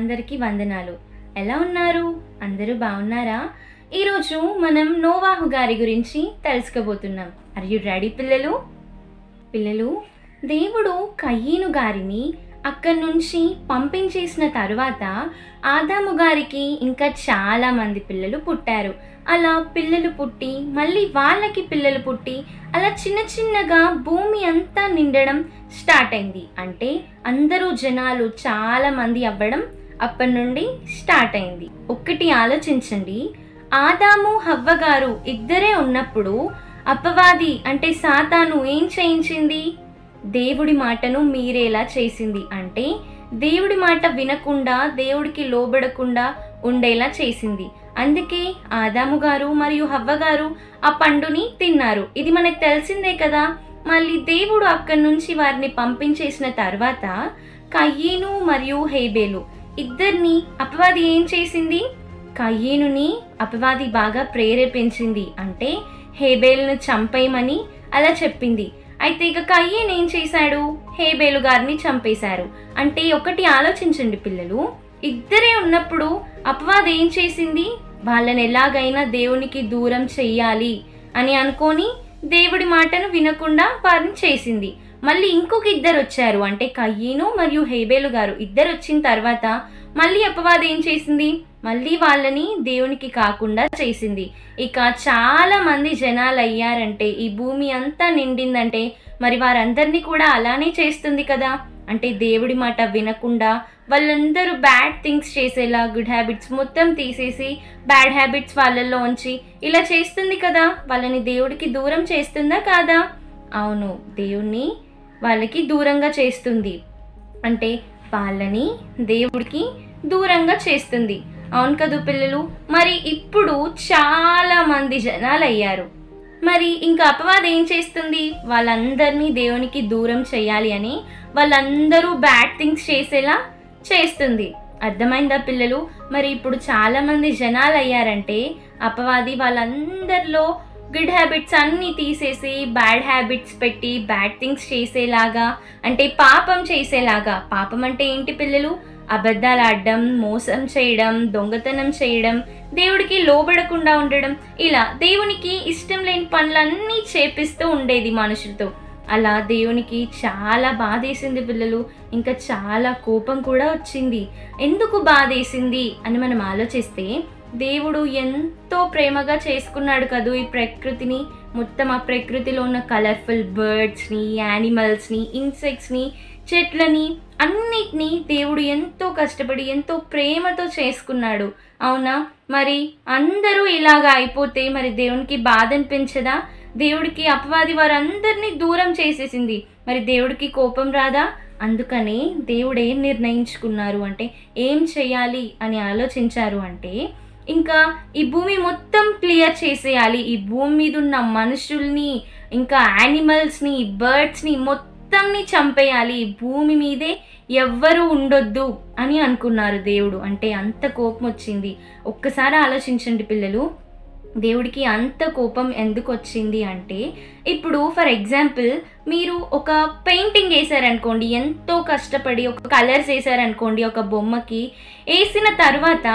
అందరికీ వందనాలు. ఎలా ఉన్నారు? అందరూ బాగున్నారా? ఈరోజు మనం నోవాహు గారి గురించి తెలుసుకోబోతున్నాం. ఆర్ యు రెడీ పిల్లలు? దేవుడు కయ్యీను గారిని అక్కడి నుంచి పంపించేసిన తరువాత ఆదాము గారికి ఇంకా చాలా మంది పిల్లలు పుట్టారు. అలా పిల్లలు పుట్టి మళ్ళీ వాళ్ళకి పిల్లలు పుట్టి అలా చిన్న చిన్నగా భూమి అంతా నిండడం స్టార్ట్ అయింది. అంటే అందరూ జనాలు చాలా మంది అవ్వడం అప్పటి నుండి స్టార్ట్ అయింది. ఒక్కటి ఆలోచించండి, ఆదాము హవ్వ గారు ఇద్దరే ఉన్నప్పుడు అపవాది అంటే సాతాను ఏం చేయించింది? దేవుడి మాటను మీరేలా చేసింది. అంటే దేవుడి మాట వినకుండా దేవుడికి లోబడకుండా ఉండేలా చేసింది. అందుకే ఆదాము గారు మరియు హవ్వ గారు ఆ పండుని తిన్నారు. ఇది మనకు తెలిసిందే కదా. మళ్ళీ దేవుడు అక్కడి నుంచి వారిని పంపించేసిన తర్వాత కయ్యీను మరియు హేబేలు ఇద్దరిని అపవాది ఏం చేసింది? కయ్యీనుని అపవాది బాగా ప్రేరేపించింది. అంటే హేబేలును చంపేయమని అలా చెప్పింది. అయితే ఇక కయ్యీను ఏం చేశాడు? హేబేలు గారిని చంపేశారు. అంటే ఒకటి ఆలోచించండి పిల్లలు, ఇద్దరే ఉన్నప్పుడు అపవాది ఏం చేసింది? వాళ్ళని ఎలాగైనా దేవునికి దూరం చెయ్యాలి అని అనుకొని దేవుడి మాటను వినకుండా వారిని చేసింది. మళ్ళీ ఇంకొక ఇద్దరు వచ్చారు, అంటే కయ్యీను మరియు హేబేలు గారు ఇద్దరు వచ్చిన తర్వాత మళ్ళీ అపవాది ఏం చేసింది? మళ్ళీ వాళ్ళని దేవునికి కాకుండా చేసింది. ఇక చాలా మంది జనాలు అయ్యారంటే, ఈ భూమి అంతా నిండిందంటే మరి వారందరినీ కూడా అలానే చేస్తుంది కదా. అంటే దేవుడి మాట వినకుండా వాళ్ళందరూ బ్యాడ్ థింగ్స్ చేసేలా గుడ్ హ్యాబిట్స్ మొత్తం తీసేసి బ్యాడ్ హ్యాబిట్స్ వాళ్ళల్లో ఉంచి ఇలా చేస్తుంది కదా. వాళ్ళని దేవుడికి దూరం చేస్తుందా కాదా? అవును, దేవుణ్ణి వాళ్ళకి దూరంగా చేస్తుంది. అంటే వాళ్ళని దేవుడికి దూరంగా చేస్తుంది. అవును కదూ పిల్లలు. మరి ఇప్పుడు చాలా మంది జనాలు అయ్యారు. మరి ఇంకా అపవాది ఏం చేస్తుంది? వాళ్ళందరినీ దేవునికి దూరం చేయాలి అని వాళ్ళందరూ బ్యాడ్ థింగ్స్ చేసేలా చేస్తుంది. అర్థమైందా పిల్లలు? మరి ఇప్పుడు చాలా మంది జనాలు అయ్యారంటే అపవాది వాళ్ళందరిలో గుడ్ హ్యాబిట్స్ అన్నీ తీసేసి బ్యాడ్ హ్యాబిట్స్ పెట్టి బ్యాడ్ థింగ్స్ చేసేలాగా, అంటే పాపం చేసేలాగా. పాపం అంటే ఏంటి పిల్లలు? అబద్ధాలు ఆడడం, మోసం చేయడం, దొంగతనం చేయడం, దేవుడికి లోబడకుండా ఉండడం, ఇలా దేవునికి ఇష్టం లేని పనులన్నీ చేపిస్తూ ఉండేది మనుషులతో. అలా దేవునికి చాలా బాధేసింది పిల్లలు. ఇంకా చాలా కోపం కూడా వచ్చింది. ఎందుకు బాధేసింది అని మనం ఆలోచిస్తే, దేవుడు ఎంతో ప్రేమగా చేసుకున్నాడు కదూ ఈ ప్రకృతిని. మొత్తం ఆ ప్రకృతిలో ఉన్న కలర్ఫుల్ బర్డ్స్ని, యానిమల్స్ని, ఇన్సెక్ట్స్ని, చెట్లని అన్నిటినీ దేవుడు ఎంతో కష్టపడి ఎంతో ప్రేమతో చేసుకున్నాడు. అవునా? మరి అందరూ ఇలాగా అయిపోతే మరి దేవునికి బాధ అనిపించదా? దేవుడికి అపవాది వారందరినీ దూరం చేసేసింది. మరి దేవుడికి కోపం రాదా? అందుకని దేవుడు ఏం నిర్ణయించుకున్నారు అంటే, ఏం చేయాలి అని ఆలోచించారు అంటే, ఇంకా ఈ భూమి మొత్తం క్లియర్ చేసేయాలి. ఈ భూమి మీద ఉన్న మనుషుల్ని, ఇంకా యానిమల్స్ని, బర్డ్స్ని మొత్తంని చంపేయాలి. ఈ భూమి మీదే ఎవ్వరూ ఉండొద్దు అని అనుకున్నారు దేవుడు. అంటే అంత కోపం వచ్చింది. ఒక్కసారి ఆలోచించండి పిల్లలు, దేవుడికి అంత కోపం ఎందుకు వచ్చింది అంటే, ఇప్పుడు ఫర్ ఎగ్జాంపుల్ మీరు ఒక పెయింటింగ్ వేసారనుకోండి, ఎంతో కష్టపడి ఒక కలర్స్ వేసారనుకోండి ఒక బొమ్మకి. వేసిన తర్వాత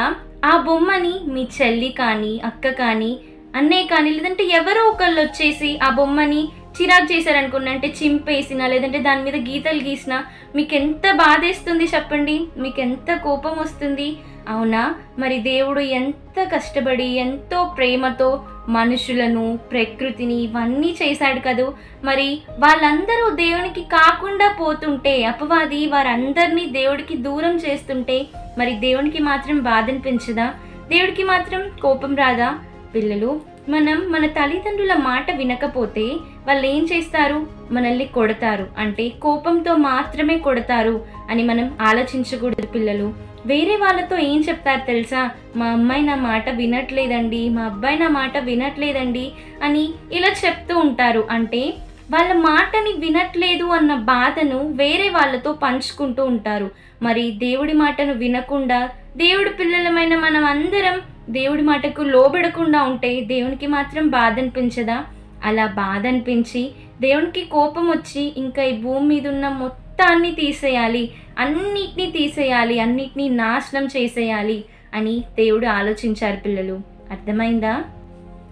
ఆ బొమ్మని మీ చెల్లి కానీ, అక్క కానీ, అన్నయ్య కానీ, లేదంటే ఎవరో ఒకళ్ళు వచ్చేసి ఆ బొమ్మని చిరాకు చేశారనుకోండి, అంటే చింపేసినా లేదంటే దాని మీద గీతలు గీసినా మీకు ఎంత బాధేస్తుంది చెప్పండి? మీకు ఎంత కోపం వస్తుంది? అవునా? మరి దేవుడు ఎంత కష్టపడి ఎంతో ప్రేమతో మనుషులను, ప్రకృతిని ఇవన్నీ చేశాడు కదూ. మరి వాళ్ళందరూ దేవునికి కాకుండా పోతుంటే, అపవాది వారందరినీ దేవుడికి దూరం చేస్తుంటే మరి దేవునికి మాత్రం బాధ అనిపించదా? దేవుడికి మాత్రం కోపం రాదా? పిల్లలు, మనం మన తల్లిదండ్రుల మాట వినకపోతే వాళ్ళు ఏం చేస్తారు? మనల్ని కొడతారు. అంటే కోపంతో మాత్రమే కొడతారు అని మనం ఆలోచించకూడదు పిల్లలు. వేరే వాళ్ళతో ఏం చెప్తారు తెలుసా? మా అమ్మాయి నా మాట వినట్లేదండి, మా అబ్బాయి నా మాట వినట్లేదండి అని ఇలా చెప్తూ ఉంటారు. అంటే వాళ్ళ మాటని వినట్లేదు అన్న బాధను వేరే వాళ్ళతో పంచుకుంటూ ఉంటారు. మరి దేవుడి మాటను వినకుండా దేవుడి పిల్లలమైన మనం అందరం దేవుడి మాటకు లోబడకుండా ఉంటే దేవునికి మాత్రం బాధ అనిపించదా? అలా బాధ అనిపించి దేవునికి కోపం వచ్చి ఇంకా ఈ భూమి మీద ఉన్న మొత్తాన్ని తీసేయాలి, అన్నిటినీ తీసేయాలి, అన్నిటినీ నాశనం చేసేయాలి అని దేవుడు ఆలోచించారు పిల్లలు. అర్థమైందా?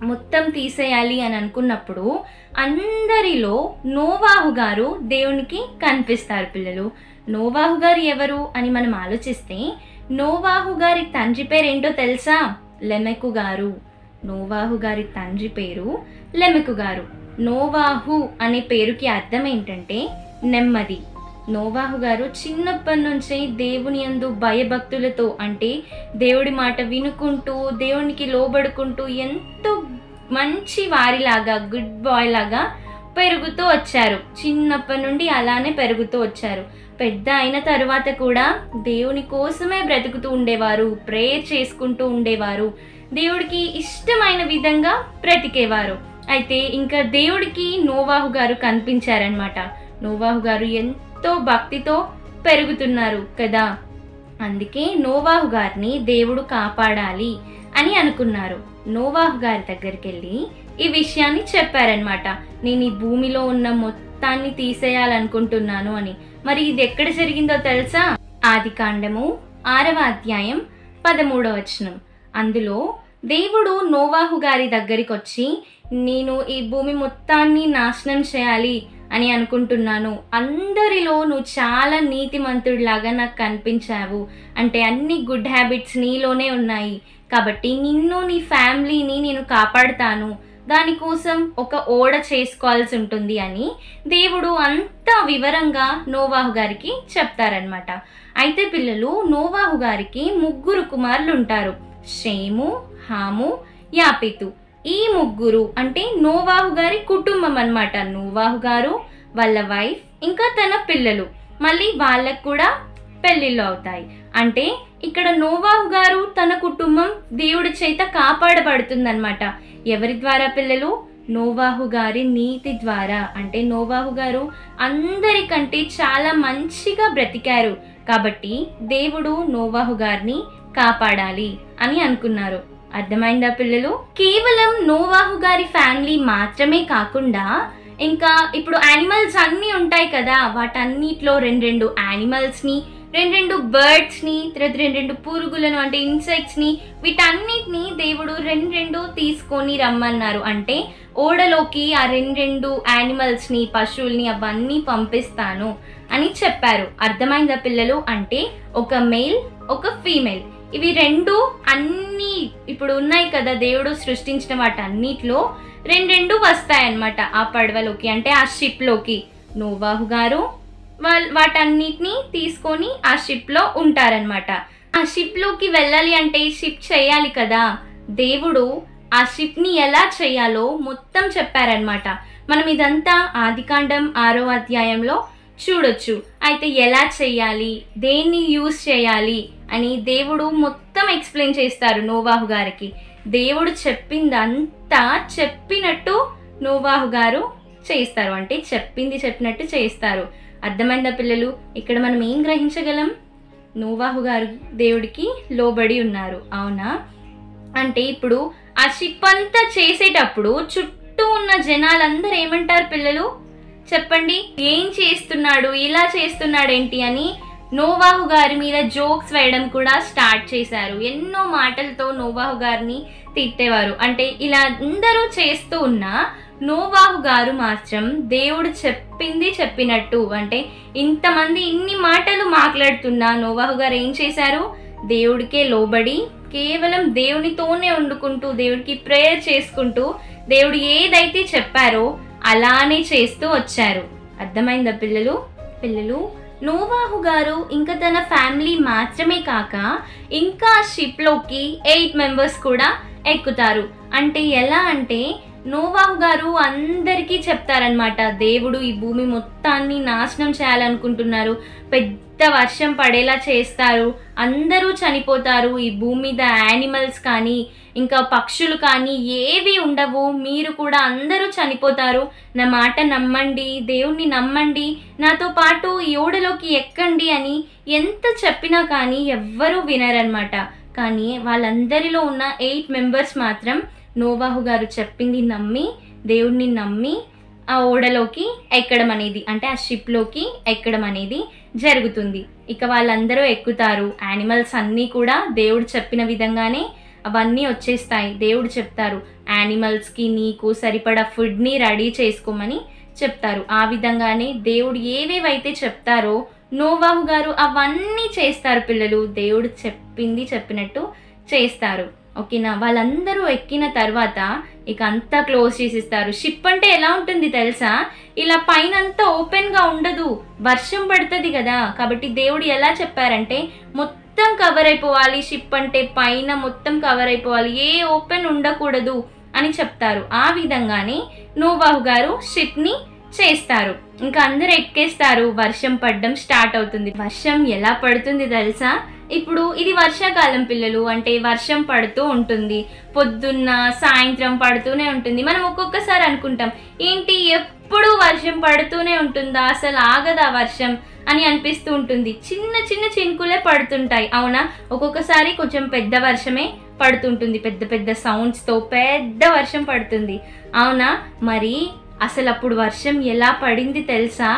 మొత్తం తీసేయాలి అని అనుకున్నప్పుడు అందరిలో నోవాహు గారు దేవునికి కనిపిస్తారు పిల్లలు. నోవాహు గారు ఎవరు అని మనం ఆలోచిస్తే, నోవాహు గారి తండ్రి పేరు ఏంటో తెలుసా? లెమెకు గారు. నోవాహు గారి తండ్రి పేరు లెమెకు గారు. నోవాహు అనే పేరుకి అర్థం ఏంటంటే నెమ్మది. నోవాహు గారు చిన్నప్పటి నుంచే దేవుని యందు భయభక్తులతో, అంటే దేవుడి మాట వినుకుంటూ దేవునికి లోబడుకుంటూ ఎంతో మంచి వారిలాగా, గుడ్ బాయ్ లాగా పెరుగుతూ వచ్చారు. చిన్నప్పటి నుండి అలానే పెరుగుతూ వచ్చారు. పెద్ద అయిన తర్వాత కూడా దేవుని కోసమే బ్రతుకుతూ ఉండేవారు, ప్రేయర్ చేసుకుంటూ ఉండేవారు, దేవుడికి ఇష్టమైన విధంగా బ్రతికేవారు. అయితే ఇంకా దేవుడికి నోవాహు గారు కనిపించారనమాట. నోవాహు గారు ఎంతో భక్తితో పెరుగుతున్నారు కదా, అందుకే నోవాహు గారిని దేవుడు కాపాడాలి అని అనుకున్నారు. నోవాహు గారి దగ్గరికి వెళ్ళి ఈ విషయాన్ని చెప్పారనమాట. నేను ఈ భూమిలో ఉన్న మొత్తాన్ని తీసేయాలనుకుంటున్నాను అని. మరి ఇది ఎక్కడ జరిగిందో తెలుసా? ఆదికాండము 6వ అధ్యాయం 13వ వచనం. అందులో దేవుడు నోవాహు గారి దగ్గరికి వచ్చి, నేను ఈ భూమి మొత్తాన్ని నాశనం చేయాలి అని అనుకుంటున్నాను, అందరిలో నువ్వు చాలా నీతిమంతుడిలాగా నాకు కనిపించావు, అంటే అన్ని గుడ్ హ్యాబిట్స్ నీలోనే ఉన్నాయి, కాబట్టి నిన్ను నీ ఫ్యామిలీని నేను కాపాడుతాను, దానికోసం ఒక ఓడ చేసుకోవాల్సి ఉంటుంది అని దేవుడు అంత వివరంగా నోవాహు గారికి చెప్తారనమాట. అయితే పిల్లలు, నోవాహు గారికి 3 కుమారులు ఉంటారు. షేము, హాము, యాపెతు. ఈ 3 అంటే నోవాహు గారి కుటుంబం అన్నమాట. నోవాహు గారు, వాళ్ళ వైఫ్, ఇంకా తన పిల్లలు, మళ్ళీ వాళ్ళకు కూడా పెళ్లిళ్ళు అవుతాయి. అంటే ఇక్కడ నోవాహు గారు తన కుటుంబం దేవుడి చేత కాపాడబడుతుందన్నమాట. ఎవరి ద్వారా పిల్లలు? నోవాహు గారి నీతి ద్వారా. అంటే నోవాహు గారు అందరికంటే చాలా మంచిగా బ్రతికారు కాబట్టి దేవుడు నోవాహు గారిని కాపాడాలి అని అనుకున్నారు. అర్థమైందా పిల్లలు? కేవలం నోవాహు గారి ఫ్యామిలీ మాత్రమే కాకుండా ఇంకా ఇప్పుడు యానిమల్స్ అన్నీ ఉంటాయి కదా, వాటన్నిటిలో 2 యానిమల్స్ని, 2 బర్డ్స్ని, 2 పురుగులను అంటే ఇన్సెక్ట్స్ని, వీటన్నిటిని దేవుడు 2 తీసుకొని రమ్మన్నారు. అంటే ఓడలోకి ఆ 2 యానిమల్స్ని, పశువుల్ని అవన్నీ పంపిస్తాను అని చెప్పారు. అర్థమైందా పిల్లలు? అంటే ఒక మేల్, ఒక ఫీమేల్, ఇవి 2 అన్నీ ఇప్పుడు ఉన్నాయి కదా, దేవుడు సృష్టించిన వాటన్నిటిలో 2 వస్తాయన్నమాట ఆ పడవలోకి, అంటే ఆ షిప్లోకి. నోవాహు గారు వాటన్నిటిని తీసుకొని ఆ షిప్లో ఉంటారనమాట. ఆ షిప్లోకి వెళ్ళాలి అంటే షిప్ చేయాలి కదా, దేవుడు ఆ షిప్ని ఎలా చేయాలో మొత్తం చెప్పారనమాట. మనం ఇదంతా ఆదికాండం 6వ అధ్యాయంలో చూడొచ్చు. అయితే ఎలా చేయాలి, దేన్ని యూజ్ చేయాలి అని దేవుడు మొత్తం ఎక్స్ప్లెయిన్ చేస్తారు నోవాహు గారికి. దేవుడు చెప్పిందంతా చెప్పినట్టు నోవాహు గారు చేస్తారు, అంటే చెప్పింది చెప్పినట్టు చేస్తారు. అర్థమైందా పిల్లలు? ఇక్కడ మనం ఏం గ్రహించగలం? నోవాహు గారు దేవుడికి లోబడి ఉన్నారు, అవునా? అంటే ఇప్పుడు ఆ షిప్ అంతా చేసేటప్పుడు చుట్టూ ఉన్న జనాలందరూ ఏమంటారు పిల్లలు? చెప్పండి, ఏం చేస్తున్నాడు, ఇలా చేస్తున్నాడు ఏంటి అని నోవాహు గారి మీద జోక్స్ వేయడం కూడా స్టార్ట్ చేశారు. ఎన్నో మాటలతో నోవాహు గారిని తిట్టేవారు. అంటే ఇలా అందరూ చేస్తూ ఉన్నా నోవాహు గారు మాత్రం దేవుడు చెప్పింది చెప్పినట్టు, అంటే ఇంతమంది ఇన్ని మాటలు మాట్లాడుతున్నా నోవాహు గారు ఏం చేశారు? దేవుడికే లోబడి కేవలం దేవునితోనే వండుకుంటూ, దేవుడికి ప్రేయర్ చేసుకుంటూ, దేవుడు ఏదైతే చెప్పారో అలానే చేస్తూ వచ్చారు. అర్థమైందా పిల్లలు? నోవాహు గారు ఇంకా తన ఫ్యామిలీ మాత్రమే కాక ఇంకా షిప్లోకి 8 మెంబర్స్ కూడా ఎక్కుతారు. అంటే ఎలా అంటే నోవాహు గారు అందరికీ చెప్తారనమాట, దేవుడు ఈ భూమి మొత్తాన్ని నాశనం చేయాలనుకుంటున్నారు, పెద్ద వర్షం పడేలా చేస్తారు, అందరూ చనిపోతారు, ఈ భూమి మీద యానిమల్స్ కానీ ఇంకా పక్షులు కానీ ఏవి ఉండవు, మీరు కూడా అందరూ చనిపోతారు, నా మాట నమ్మండి, దేవుణ్ణి నమ్మండి, నాతో పాటు ఈ ఓడలోకి ఎక్కండి అని ఎంత చెప్పినా కానీ ఎవ్వరూ వినరనమాట. కానీ వాళ్ళందరిలో ఉన్న 8 మెంబర్స్ మాత్రం నోవాహు గారు చెప్పింది నమ్మి, దేవుణ్ణి నమ్మి ఆ ఓడలోకి ఎక్కడం అనేది, అంటే ఆ షిప్లోకి ఎక్కడం అనేది జరుగుతుంది. ఇక వాళ్ళందరూ ఎక్కుతారు. యానిమల్స్ అన్నీ కూడా దేవుడు చెప్పిన విధంగానే అవన్నీ వచ్చేస్తాయి. దేవుడు చెప్తారు యానిమల్స్కి నీకు సరిపడా ఫుడ్ని రెడీ చేసుకోమని చెప్తారు. ఆ విధంగానే దేవుడు ఏవేవైతే చెప్తారో నోవాహు గారు అవన్నీ చేస్తారు పిల్లలు. దేవుడు చెప్పింది చెప్పినట్టు చేస్తారు. ఓకేనా? వాళ్ళందరూ ఎక్కిన తర్వాత ఇక అంతా క్లోజ్ చేసిస్తారు. షిప్ అంటే ఎలా ఉంటుంది తెలుసా? ఇలా పైన అంతా ఓపెన్గా ఉండదు, వర్షం పడుతుంది కదా. కాబట్టి దేవుడు ఎలా చెప్పారంటే మొత్తం కవర్ అయిపోవాలి, షిప్ అంటే పైన మొత్తం కవర్ అయిపోవాలి, ఏ ఓపెన్ ఉండకూడదు అని చెప్తారు. ఆ విధంగానే నోవాహు గారు షిప్ని చేస్తారు. ఇంకా అందరూ ఎక్కేస్తారు. వర్షం పడడం స్టార్ట్ అవుతుంది. వర్షం ఎలా పడుతుంది తెలుసా? ఇప్పుడు ఇది వర్షాకాలం పిల్లలు, అంటే వర్షం పడుతూ ఉంటుంది. పొద్దున్న సాయంత్రం పడుతూనే ఉంటుంది. మనం ఒక్కొక్కసారి అనుకుంటాం ఏంటి ఎప్పుడు వర్షం పడుతూనే ఉంటుందా, అసలు ఆగదా వర్షం అని అనిపిస్తూ ఉంటుంది. చిన్న చిన్న చినుకులే పడుతుంటాయి, అవునా? ఒక్కొక్కసారి కొంచెం పెద్ద వర్షమే పడుతుంటుంది, పెద్ద పెద్ద సౌండ్స్తో పెద్ద వర్షం పడుతుంది, అవునా? మరి అసలు అప్పుడు వర్షం ఎలా పడింది తెలుసా?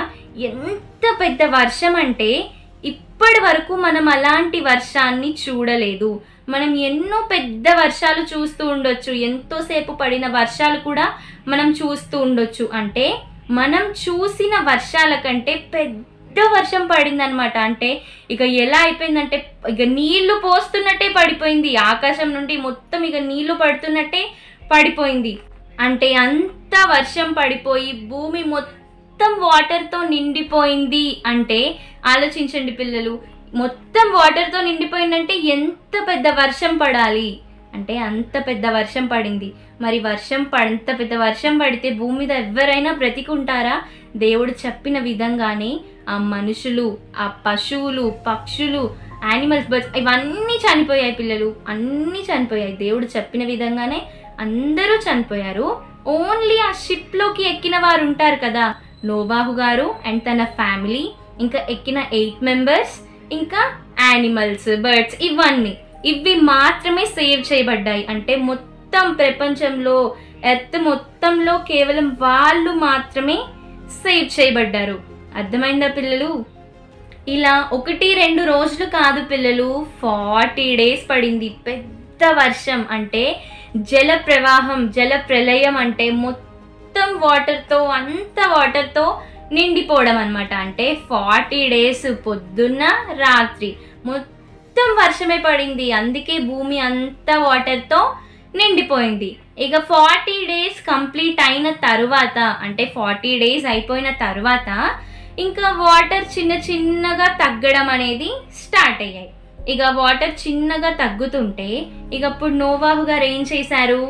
ఎంత పెద్ద వర్షం అంటే ఇప్పటి వరకు మనం అలాంటి వర్షాన్ని చూడలేదు. మనం ఎన్నో పెద్ద వర్షాలు చూస్తూ ఉండొచ్చు, ఎంతోసేపు పడిన వర్షాలు కూడా మనం చూస్తూ ఉండొచ్చు. అంటే మనం చూసిన వర్షాల కంటే పెద్ద వర్షం పడిందనమాట. అంటే ఇక ఎలా అయిపోయిందంటే ఇక నీళ్లు పోస్తున్నట్టే పడిపోయింది. ఆకాశం నుండి మొత్తం ఇక నీళ్లు పడుతున్నట్టే పడిపోయింది. అంటే అంత వర్షం పడిపోయి భూమి మొత్తం వాటర్తో నిండిపోయింది. అంటే ఆలోచించండి పిల్లలు, మొత్తం వాటర్తో నిండిపోయిందంటే ఎంత పెద్ద వర్షం పడాలి. అంటే అంత పెద్ద వర్షం పడింది. మరి అంత పెద్ద వర్షం పడితే భూమి మీద ఎవరైనా బ్రతికుంటారా? దేవుడు చెప్పిన విధంగానే ఆ మనుషులు, ఆ పశువులు, పక్షులు, యానిమల్స్, బర్డ్స్ ఇవన్నీ చనిపోయాయి పిల్లలు, అన్నీ చనిపోయాయి. దేవుడు చెప్పిన విధంగానే అందరూ చనిపోయారు. ఓన్లీ ఆ షిప్లోకి ఎక్కిన వారు ఉంటారు కదా, నోవాహు గారు అండ్ తన ఫ్యామిలీ, ఇంకా ఎక్కిన 8 మెంబర్స్, ఇంకా యానిమల్స్, బర్డ్స్ ఇవి మాత్రమే సేవ్ చేయబడ్డాయి. అంటే మొత్తం ప్రపంచంలో, ఎర్త్ మొత్తంలో కేవలం వాళ్ళు మాత్రమే సేవ్ చేయబడ్డారు. అర్థమైందా పిల్లలు? ఇలా 1-2 రోజులు కాదు పిల్లలు, 40 days పడింది పెద్ద వర్షం. అంటే జల ప్రవాహం, జల ప్రళయం అంటే మొత్తం వాటర్తో, అంత వాటర్తో నిండిపోవడం అనమాట. అంటే 40 days పొద్దున్న రాత్రి మొత్తం వర్షమే పడింది. అందుకే భూమి అంతా వాటర్తో నిండిపోయింది. ఇక 40 days కంప్లీట్ అయిన తరువాత, అంటే 40 days అయిపోయిన తరువాత ఇంకా వాటర్ చిన్న చిన్నగా తగ్గడం అనేది స్టార్ట్ అయ్యాయి. ఇక వాటర్ చిన్నగా తగ్గుతుంటే ఇక అప్పుడు నోవాహు గారు ఏం చేశారు?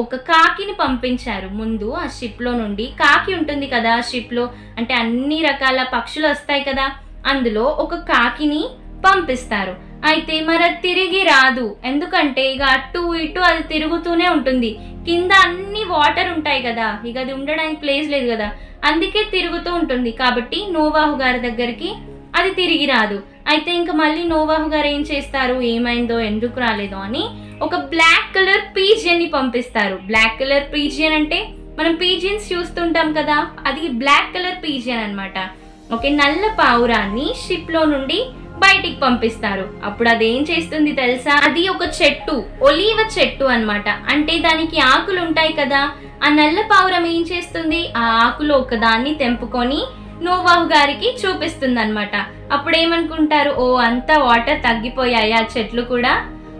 ఒక కాకిని పంపించారు. ముందు ఆ షిప్లో నుండి కాకి ఉంటుంది కదా షిప్లో, అంటే అన్ని రకాల పక్షులు వస్తాయి కదా, అందులో ఒక కాకిని పంపిస్తారు. అయితే మరి అది తిరిగి రాదు, ఎందుకంటే ఇక అటు ఇటు అది తిరుగుతూనే ఉంటుంది. కింద అన్ని వాటర్ ఉంటాయి కదా, ఇక అది ఉండడానికి ప్లేస్ లేదు కదా, అందుకే తిరుగుతూ ఉంటుంది. కాబట్టి నోవాహు గారి దగ్గరికి అది తిరిగి రాదు. అయితే ఇంకా మళ్ళీ నోవాహు గారు ఏం చేస్తారు? ఏమైందో, ఎందుకు రాలేదో అని ఒక బ్లాక్ కలర్ పీజియన్ ని పంపిస్తారు. బ్లాక్ కలర్ పీజియన్ అంటే మనం పీజియన్స్ చూస్తుంటాం కదా, అది బ్లాక్ కలర్ పీజియన్ అనమాట. ఓకే, నల్ల పావురాన్ని షిప్ లో నుండి బయటికి పంపిస్తారు. అప్పుడు అదేం చేస్తుంది తెలుసా? అది ఒక చెట్టు, ఒలీవ చెట్టు అన్నమాట. అంటే దానికి ఆకులు ఉంటాయి కదా, ఆ నల్ల పావురం ఏం చేస్తుంది? ఆ ఆకులు ఒకదాన్ని తెంపుకొని నోవాహు గారికి చూపిస్తుంది అనమాట. అప్పుడు ఏమనుకుంటారు? ఓ, అంతా వాటర్ తగ్గిపోయాయా, చెట్లు కూడా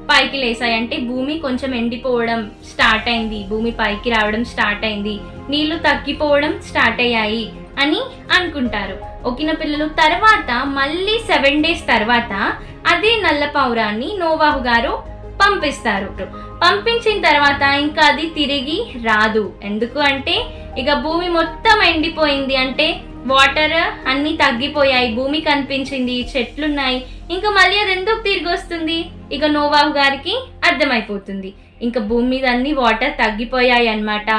పైకి లేసాయి, అంటే భూమి కొంచెం ఎండిపోవడం స్టార్ట్ అయింది, భూమి పైకి రావడం స్టార్ట్ అయింది, నీళ్లు తగ్గిపోవడం స్టార్ట్ అయ్యాయి అని అనుకుంటారు. ఓకేనా పిల్లలు? తర్వాత మళ్ళీ 7 days తర్వాత అదే నల్ల పావురాన్ని నోవాహు గారు పంపిస్తారు. పంపించిన తర్వాత ఇంకా అది తిరిగి రాదు. ఎందుకు అంటే ఇక భూమి మొత్తం ఎండిపోయింది, అంటే వాటర్ అన్ని తగ్గిపోయాయి, భూమి కనిపించింది, చెట్లున్నాయి, ఇంకా మళ్ళీ అది ఎందుకు తిరిగి వస్తుంది? ఇక నోవాహు గారికి అర్థమైపోతుంది ఇంకా భూమి మీద అన్ని వాటర్ తగ్గిపోయాయి అన్నమాట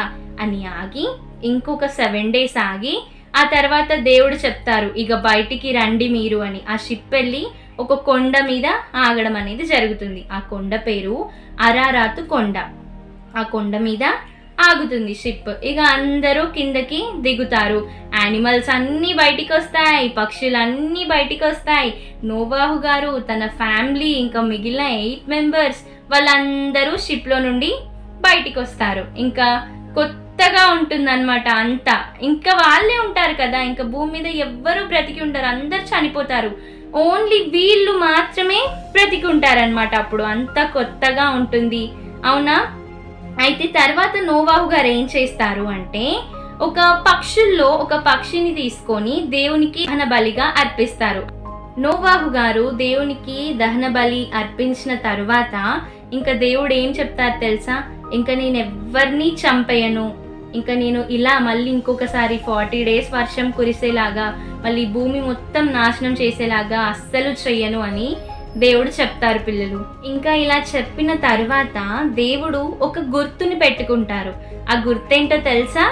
అని ఆగి ఇంకొక 7 days ఆగి ఆ తర్వాత దేవుడు చెప్తారు, ఇక బయటికి రండి మీరు అని. ఆ షిప్ వెళ్ళి ఒక కొండ మీద ఆగడం అనేది జరుగుతుంది. ఆ కొండ పేరు అరారాతు కొండ. ఆ కొండ మీద ఆగుతుంది షిప్. ఇక అందరూ కిందకి దిగుతారు. యానిమల్స్ అన్నీ బయటికి వస్తాయి, పక్షులన్నీ బయటికి వస్తాయి. నోవాహు గారు, తన ఫ్యామిలీ, ఇంకా మిగిలిన 8 మెంబర్స్ వాళ్ళందరూ షిప్లో నుండి బయటికి వస్తారు. ఇంకా కొత్తగా ఉంటుందన్నమాట అంతా. ఇంకా వాళ్ళే ఉంటారు కదా, ఇంకా భూమి మీద ఎవ్వరూ బ్రతికి ఉంటారు, అందరు చనిపోతారు. ఓన్లీ వీళ్ళు మాత్రమే బ్రతికి ఉంటారనమాట. అప్పుడు అంతా కొత్తగా ఉంటుంది, అవునా? అయితే తర్వాత నోవాహు గారు ఏం చేస్తారు అంటే, ఒక పక్షుల్లో ఒక పక్షిని తీసుకొని దేవునికి దహన బలిగా అర్పిస్తారు. నోవాహు గారు దేవునికి దహన బలి అర్పించిన తరువాత ఇంకా దేవుడు ఏం చెప్తారు తెలుసా? ఇంకా నేను ఎవరిని చంపేయను, ఇంకా నేను ఇలా మళ్ళీ ఇంకొకసారి 40 days వర్షం కురిసేలాగా, మళ్ళీ భూమి మొత్తం నాశనం చేసేలాగా అస్సలు చెయ్యను అని దేవుడు చెప్తారు పిల్లలు. ఇంకా ఇలా చెప్పిన తర్వాత దేవుడు ఒక గుర్తుని పెట్టుకుంటారు. ఆ గుర్తేంటో తెలుసా?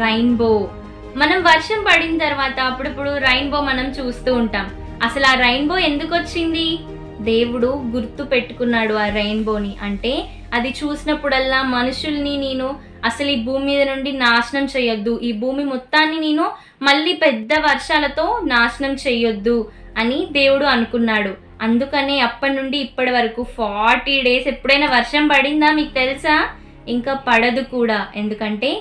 రైన్బో. మనం వర్షం పడిన తర్వాత అప్పుడప్పుడు రైన్బో మనం చూస్తూ ఉంటాం. అసలు ఆ రైన్బో ఎందుకు వచ్చింది? దేవుడు గుర్తు పెట్టుకున్నాడు ఆ రెయిన్బోని. అంటే అది చూసినప్పుడల్లా మనుషుల్ని నేను అసలు ఈ భూమి మీద నుండి నాశనం చేయొద్దు, ఈ భూమి మొత్తాన్ని నేను మళ్ళీ పెద్ద వర్షాలతో నాశనం చేయొద్దు అని దేవుడు అనుకున్నాడు. అందుకనే అప్పటి నుండి ఇప్పటి వరకు 40 days ఎప్పుడైనా వర్షం పడిందా మీకు తెలుసా? ఇంకా పడదు కూడా. ఎందుకంటే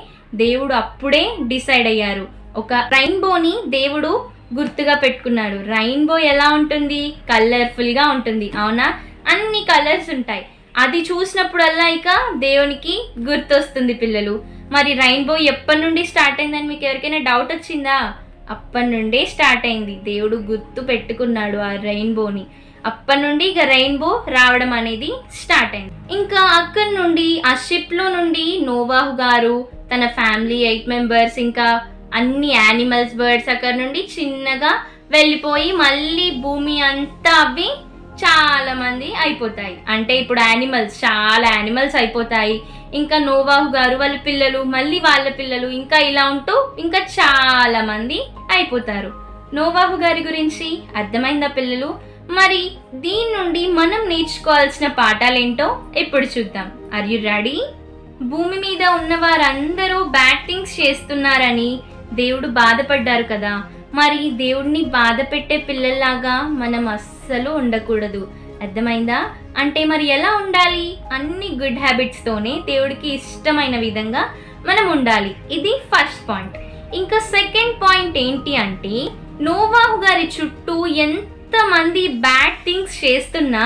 దేవుడు అప్పుడే డిసైడ్ అయ్యారు. ఒక రెయిన్బోని దేవుడు గుర్తుగా పెట్టుకున్నాడు. రెయిన్బో ఎలా ఉంటుంది? కలర్ఫుల్గా ఉంటుంది, అవునా? అన్ని కలర్స్ ఉంటాయి. అది చూసినప్పుడల్లా ఇక దేవునికి గుర్తొస్తుంది పిల్లలు. మరి రెయిన్బో ఎప్పటి నుండి స్టార్ట్ అయిందని మీకు ఎవరికైనా డౌట్ వచ్చిందా? అప్పటి నుండే స్టార్ట్ అయింది. దేవుడు గుర్తు పెట్టుకున్నాడు ఆ రెయిన్బోని. అప్పటి నుండి ఇక రెయిన్బో రావడం అనేది స్టార్ట్ అయింది. ఇంకా అక్కడి నుండి ఆ షిప్లో నుండి నోవాహు గారు, తన ఫ్యామిలీ 8 మెంబర్స్, ఇంకా అన్ని యానిమల్స్, బర్డ్స్ అక్కడి నుండి చిన్నగా వెళ్ళిపోయి మళ్ళీ భూమి అంతా అవి చాలా మంది అయిపోతాయి. అంటే ఇప్పుడు చాలా యానిమల్స్ అయిపోతాయి. ఇంకా నోవాహు గారు వాళ్ళ పిల్లలు, మళ్ళీ వాళ్ళ పిల్లలు, ఇంకా ఇలా ఉంటూ ఇంకా చాలా మంది అయిపోతారు. నోవాహు గారి గురించి అర్థమైందా పిల్లలు? మరి దీని నుండి మనం నేర్చుకోవాల్సిన పాఠాలేంటో ఇప్పుడు చూద్దాం. Are you ready? భూమి మీద ఉన్న వారందరూ బ్యాడ్ థింగ్స్ చేస్తున్నారని దేవుడు బాధపడ్డారు కదా. మరి దేవుడిని బాధ పెట్టే పిల్లల్లాగా మనం అస్సలు ఉండకూడదు. అర్థమైందా? అంటే మరి ఎలా ఉండాలి? అన్ని గుడ్ హ్యాబిట్స్తోనే దేవుడికి ఇష్టమైన విధంగా మనం ఉండాలి. ఇది ఫస్ట్ పాయింట్. ఇంకా సెకండ్ పాయింట్ ఏంటి అంటే, నోవాహు గారి చుట్టూ ఎంతమంది బ్యాడ్ థింగ్స్ చేస్తున్నా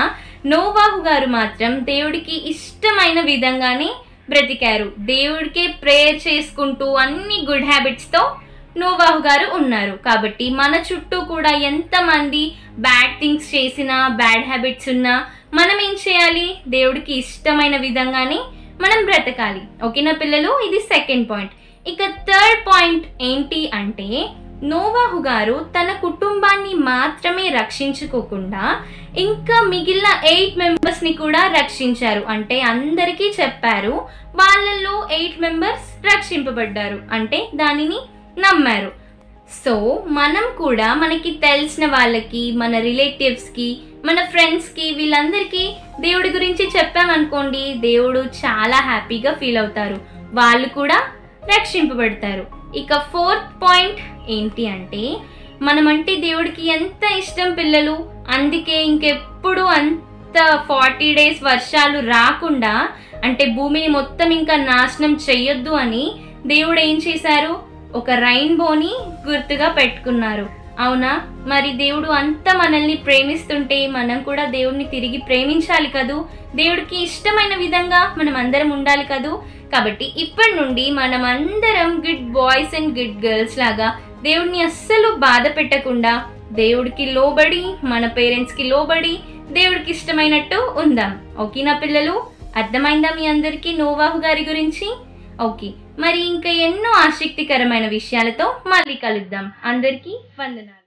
నోవాహు గారు మాత్రం దేవుడికి ఇష్టమైన విధంగానే బ్రతికారు. దేవుడికే ప్రేయర్ చేసుకుంటూ అన్ని గుడ్ హ్యాబిట్స్తో నోవాహు గారు ఉన్నారు. కాబట్టి మన చుట్టూ కూడా ఎంతమంది బ్యాడ్ థింగ్స్ చేసినా, బ్యాడ్ హ్యాబిట్స్ ఉన్నా మనం ఏం చేయాలి? దేవుడికి ఇష్టమైన విధంగానే మనం బ్రతకాలి. ఓకేనా పిల్లలు? ఇది సెకండ్ పాయింట్. ఇక థర్డ్ పాయింట్ ఏంటి అంటే, నోవాహు గారు తన కుటుంబాన్ని మాత్రమే రక్షించుకోకుండా ఇంకా మిగిలిన 8 మెంబర్స్ని కూడా రక్షించారు. అంటే అందరికీ చెప్పారు, వాళ్ళల్లో 8 మెంబర్స్ రక్షింపబడ్డారు. అంటే దానిని నమ్మారు. సో మనం కూడా మనకి తెలిసిన వాళ్ళకి, మన రిలేటివ్స్కి, మన ఫ్రెండ్స్కి, వీళ్ళందరికీ దేవుడి గురించి చెప్పామనుకోండి, దేవుడు చాలా హ్యాపీగా ఫీల్ అవుతారు, వాళ్ళు కూడా రక్షింపబడతారు. ఇక ఫోర్త్ పాయింట్ ఏంటి అంటే, మనమంటే దేవుడికి ఎంత ఇష్టం పిల్లలు. అందుకే ఇంకెప్పుడు అంత 40 days వర్షాలు రాకుండా, అంటే భూమిని మొత్తం ఇంకా నాశనం చెయ్యొద్దు అని దేవుడు ఏం చేశారు? ఒక రెయిన్బోని గుర్తుగా పెట్టుకున్నారు, అవునా? మరి దేవుడు అంత మనల్ని ప్రేమిస్తుంటే మనం కూడా దేవుడిని తిరిగి ప్రేమించాలి కదూ. దేవుడికి ఇష్టమైన విధంగా మనం అందరం ఉండాలి కదూ. కాబట్టి ఇప్పటి నుండి మనం అందరం good boys and good girls లాగా దేవుడిని అస్సలు బాధ పెట్టకుండా, దేవుడికి లోబడి, మన పేరెంట్స్కి లోబడి, దేవుడికి ఇష్టమైనట్టు ఉందాం. ఓకేనా పిల్లలు? అర్థమైందా మీ అందరికీ నోవాహు గారి గురించి? ఓకే, మరి ఇంకా ఎన్నో ఆసక్తికరమైన విషయాలతో మళ్ళీ కలుద్దాం. అందరికీ వందనాలు.